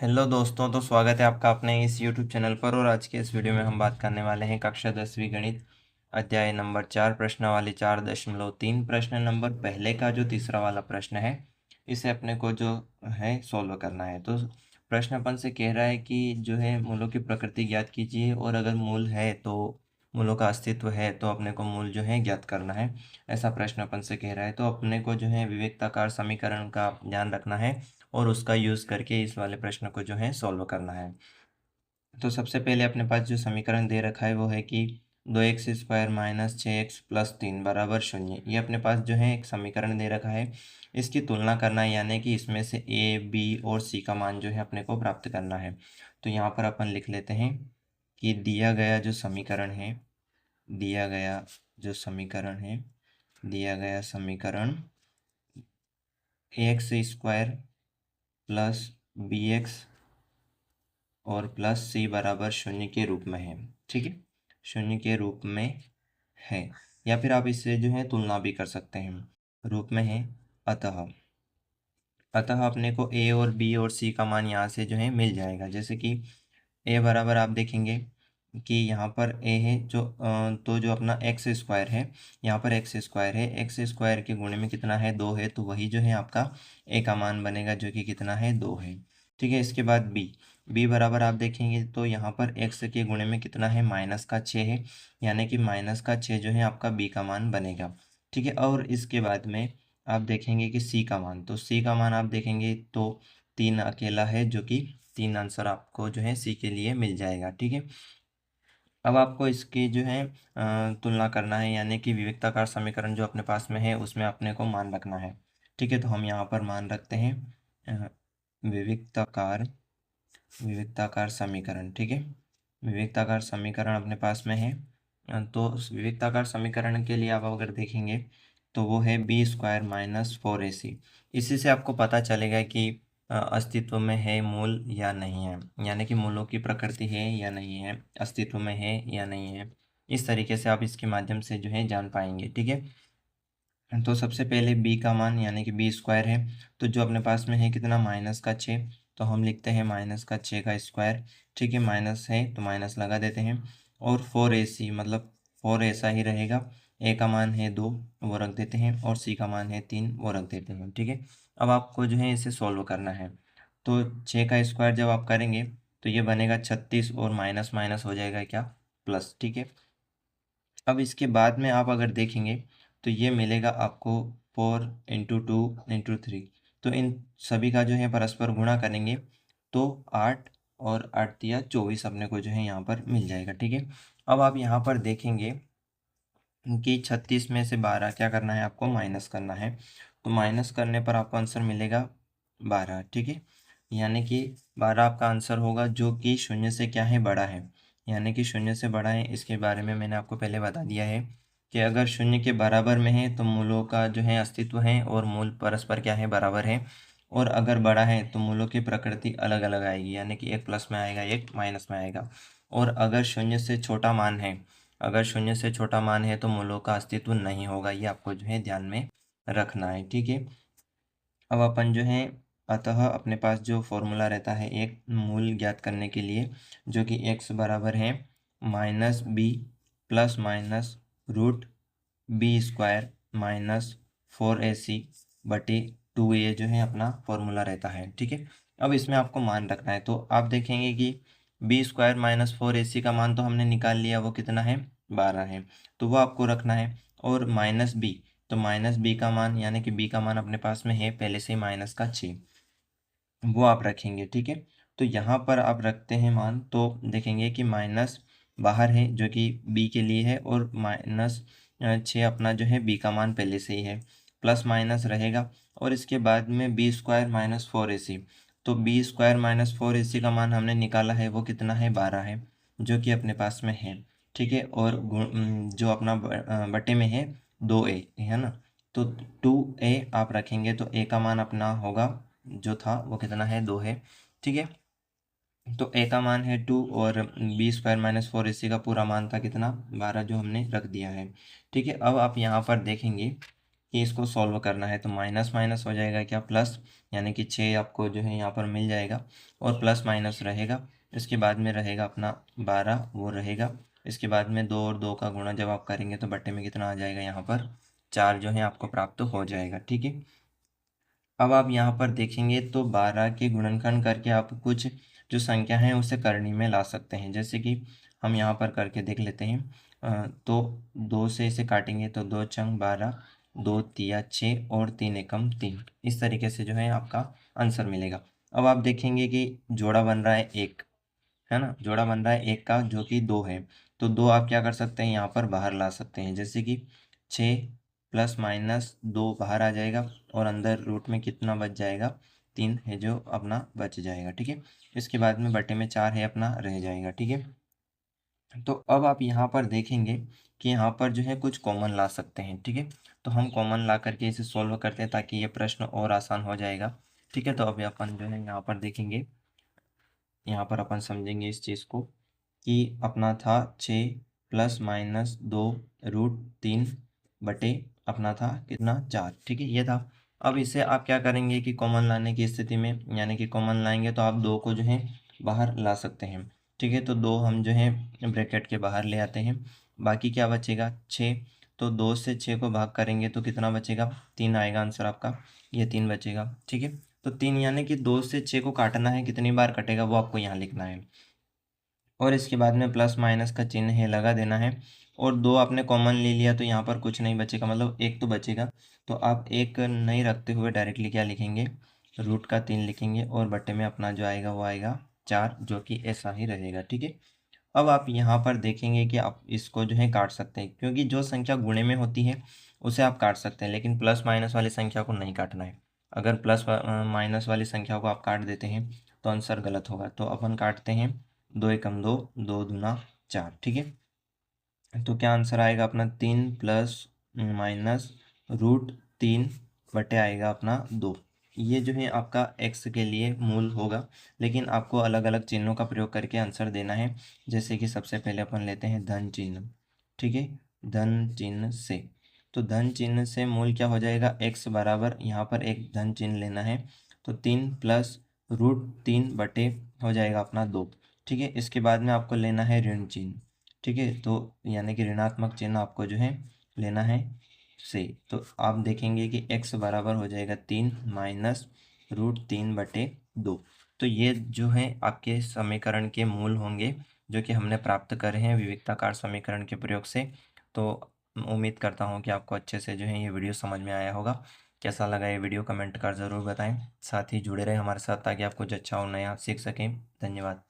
Hello दोस्तों, तो स्वागत है आपका अपने इस YouTube चैनल पर। और आज के इस वीडियो में हम बात करने वाले हैं कक्षा 10वीं गणित अध्याय नंबर 4 प्रश्नावली 4.3 प्रश्न नंबर पहले का जो तीसरा वाला प्रश्न है, इसे अपने को जो है सॉल्व करना है। तो प्रश्न अपन से कह रहा है कि जो है मूलों की प्रकृति ज्ञात कीजिए, और अगर मूल है तो मूलों का अस्तित्व है तो अपने को मूल जो है ज्ञात करना है। ऐसा प्रश्न अपन से कह रहा है, तो अपने को जो है विविक्ताकार समीकरण का ध्यान रखना है और उसका यूज़ करके इस वाले प्रश्न को जो है सॉल्व करना है। तो सबसे पहले अपने पास जो समीकरण दे रखा है वो है कि 2x² माइनस 6x प्लस 3 बराबर 0। ये अपने पास जो है एक समीकरण दे रखा है। इसकी तुलना करना है, यानी कि इसमें से a, b और c का मान जो है अपने को प्राप्त करना है। तो यहाँ पर अपन लिख लेते हैं कि दिया गया जो समीकरण है, दिया गया जो समीकरण है, दिया गया समीकरण ax² प्लस bx और प्लस c बराबर 0 के रूप में है। ठीक है, 0 के रूप में है, या फिर आप इससे जो है तुलना भी कर सकते हैं। रूप में है, अतः अतः अपने को a और b और c का मान यहाँ से जो है मिल जाएगा। जैसे कि a बराबर आप देखेंगे कि यहाँ पर a है तो जो अपना x² है, यहाँ पर x² है, x² के गुणे में कितना है, 2 है, तो वही जो है आपका a का मान बनेगा, जो कि कितना है, 2 है। ठीक है, इसके बाद b बराबर आप देखेंगे तो यहाँ पर x के गुणे में कितना है, -6 है, यानी कि -6 जो है आपका b का मान बनेगा। ठीक है, और इसके बाद में आप देखेंगे कि c का मान, तो c का मान आप देखेंगे तो 3 अकेला है, जो कि 3 आंसर आपको जो है सी के लिए मिल जाएगा। ठीक है, अब आपको इसकी जो है तुलना करना है, यानी कि विविक्ताकार समीकरण जो अपने पास में है उसमें अपने को मान रखना है। ठीक है, तो हम यहाँ पर मान रखते हैं अ, विविक्ताकार विविक्ताकार समीकरण। ठीक है, विविक्ताकार समीकरण अपने पास में है। तो उस विविक्ताकार समीकरण के लिए आप अगर देखेंगे तो वो है b² माइनस 4ac। इसी से आपको पता चलेगा कि अस्तित्व में है मूल या नहीं है, यानी कि मूलों की प्रकृति है या नहीं है, अस्तित्व में है या नहीं है। इस तरीके से आप इसके माध्यम से जो है जान पाएंगे। ठीक है, तो सबसे पहले b का मान, यानी कि b² है, तो जो अपने पास में है कितना, -6, तो हम लिखते हैं -6 का स्क्वायर। ठीक है, माइनस है तो माइनस लगा देते हैं, और 4ac मतलब 4 ऐसा ही रहेगा। a का मान है 2, वो रख देते हैं, और c का मान है 3, वो रख देते हैं। ठीक है, अब आपको जो है इसे सॉल्व करना है। तो 6 का स्क्वायर जब आप करेंगे तो ये बनेगा 36, और माइनस माइनस हो जाएगा क्या, प्लस। ठीक है, अब इसके बाद में आप अगर देखेंगे तो ये मिलेगा आपको 4 × 2 × 3। तो इन सभी का जो है परस्पर गुणा करेंगे तो 8 और 8 या 24 अपने को जो है यहाँ पर मिल जाएगा। ठीक है, अब आप यहाँ पर देखेंगे कि 36 में से 12 क्या करना है, आपको माइनस करना है। तो माइनस करने पर आपको आंसर मिलेगा 12। ठीक है, यानी कि 12 आपका आंसर होगा, जो कि 0 से क्या है, बड़ा है। यानी कि 0 से बड़ा है, इसके बारे में मैंने आपको पहले बता दिया है कि अगर 0 के बराबर में है तो मूलों का जो है अस्तित्व है और मूल परस्पर क्या है, बराबर है। और अगर बड़ा है तो मूलों की प्रकृति अलग अलग आएगी, यानी कि एक प्लस में आएगा, एक माइनस में आएगा। और अगर 0 से छोटा मान है, अगर 0 से छोटा मान है तो मूलों का अस्तित्व नहीं होगा। ये आपको जो है ध्यान में रखना है। ठीक है, अब अपन जो है, अतः अपने पास जो फॉर्मूला रहता है एक मूल ज्ञात करने के लिए, जो कि x बराबर है -b plus minus √b² minus 4ac बटे 2a जो है अपना फॉर्मूला रहता है। ठीक है, अब इसमें आपको मान रखना है। तो आप देखेंगे कि b² माइनस 4ac का मान तो हमने निकाल लिया, वो कितना है, 12 है, तो वो आपको रखना है। और -b, तो -b का मान, यानी कि b का मान अपने पास में है पहले से ही -6, वो आप रखेंगे। ठीक है, तो यहाँ पर आप रखते हैं मान, तो देखेंगे कि माइनस बाहर है जो कि b के लिए है, और -6 अपना जो है b का मान पहले से ही है, प्लस माइनस रहेगा। और इसके बाद में b² माइनस 4ac, तो b² माइनस 4ac का मान हमने निकाला है, वो कितना है, 12 है, जो कि अपने पास में है। ठीक है, और जो अपना बटे में है 2a है ना, तो 2a आप रखेंगे तो a का मान अपना होगा, जो था वो कितना है, 2 है। ठीक है, तो a का मान है 2, और b² माइनस 4ac का पूरा मान था कितना, 12, जो हमने रख दिया है। ठीक है, अब आप यहाँ पर देखेंगे कि इसको सॉल्व करना है, तो माइनस माइनस हो जाएगा क्या, प्लस, यानी कि 6 आपको जो है यहाँ पर मिल जाएगा और प्लस माइनस रहेगा। इसके बाद में रहेगा अपना 12 वो रहेगा। इसके बाद में 2 और 2 का गुणा जब आप करेंगे तो बट्टे में कितना आ जाएगा, यहाँ पर 4 जो है आपको प्राप्त हो जाएगा। ठीक है, अब आप यहाँ पर देखेंगे तो 12 के गुणनखंड करके आप कुछ जो संख्या है उसे करनी में ला सकते हैं। जैसे कि हम यहाँ पर करके देख लेते हैं। तो 2 से इसे काटेंगे तो 2 चंग 12, 2 तिया 6 और 3 एकम 3। इस तरीके से जो है आपका आंसर मिलेगा। अब आप देखेंगे कि जोड़ा बन रहा है 1, है ना, जोड़ा बन रहा है 1 का जो कि 2 है। तो 2 आप क्या कर सकते हैं, यहाँ पर बाहर ला सकते हैं। जैसे कि 6 प्लस माइनस 2 बाहर आ जाएगा और अंदर रूट में कितना बच जाएगा, 3 है जो अपना बच जाएगा। ठीक है, इसके बाद में बटे में 4 है अपना रह जाएगा। ठीक है, तो अब आप यहाँ पर देखेंगे कि यहाँ पर जो है कुछ कॉमन ला सकते हैं। ठीक है, तो हम कॉमन ला करके इसे सॉल्व करते हैं ताकि ये प्रश्न और आसान हो जाएगा। ठीक है, तो अभी अपन जो है यहाँ पर देखेंगे, यहाँ पर अपन समझेंगे इस चीज़ को कि अपना था 6 प्लस माइनस 2 रूट 3 बटे अपना था कितना 4। ठीक है, ये था। अब इसे आप क्या करेंगे कि कॉमन लाने की स्थिति में, यानी कि कॉमन लाएंगे तो आप 2 को जो है बाहर ला सकते हैं। ठीक है, तो 2 हम जो है ब्रैकेट के बाहर ले आते हैं। बाकी क्या बचेगा 6, तो 2 से 6 को भाग करेंगे तो कितना बचेगा, 3 आएगा आंसर आपका, ये 3 बचेगा। ठीक है, तो 3 यानी कि 2 से 6 को काटना है, कितनी बार कटेगा वो आपको यहाँ लिखना है। और इसके बाद में प्लस माइनस का चिन्ह है लगा देना है। और 2 आपने कॉमन ले लिया तो यहाँ पर कुछ नहीं बचेगा, मतलब 1 तो बचेगा। तो आप 1 नहीं रखते हुए डायरेक्टली क्या लिखेंगे, रूट का 3 लिखेंगे और बटे में अपना जो आएगा वो आएगा 4, जो कि ऐसा ही रहेगा। ठीक है, अब आप यहाँ पर देखेंगे कि आप इसको जो है काट सकते हैं, क्योंकि जो संख्या गुणे में होती है उसे आप काट सकते हैं, लेकिन प्लस माइनस वाली संख्या को नहीं काटना है। अगर प्लस माइनस वाली संख्या को आप काट देते हैं तो आंसर गलत होगा। तो अपन काटते हैं, 2 एकम 2, 2 दूना 4। ठीक है, तो क्या आंसर आएगा अपना 3 प्लस माइनस रूट 3 बटे आएगा अपना 2। ये जो है आपका x के लिए मूल होगा, लेकिन आपको अलग अलग चिन्हों का प्रयोग करके आंसर देना है। जैसे कि सबसे पहले अपन लेते हैं धन चिन्ह। ठीक है, धन चिन्ह से, तो धन चिन्ह से मूल क्या हो जाएगा, x बराबर यहाँ पर एक धन चिन्ह लेना है। तो 3 प्लस रूट 3 बटे हो जाएगा अपना 2। ठीक है, इसके बाद में आपको लेना है ऋण चिन्ह। ठीक है, तो यानी कि ऋणात्मक चिन्ह आपको जो है लेना है से। तो आप देखेंगे कि x बराबर हो जाएगा 3 माइनस रूट 3 बटे 2। तो ये जो है आपके समीकरण के मूल होंगे जो कि हमने प्राप्त करे हैं विविक्ताकार समीकरण के प्रयोग से। तो उम्मीद करता हूँ कि आपको अच्छे से जो है ये वीडियो समझ में आया होगा। कैसा लगा ये वीडियो कमेंट कर ज़रूर बताएं। साथ ही जुड़े रहें हमारे साथ ताकि आप कुछ अच्छा और नया सीख सकें। धन्यवाद।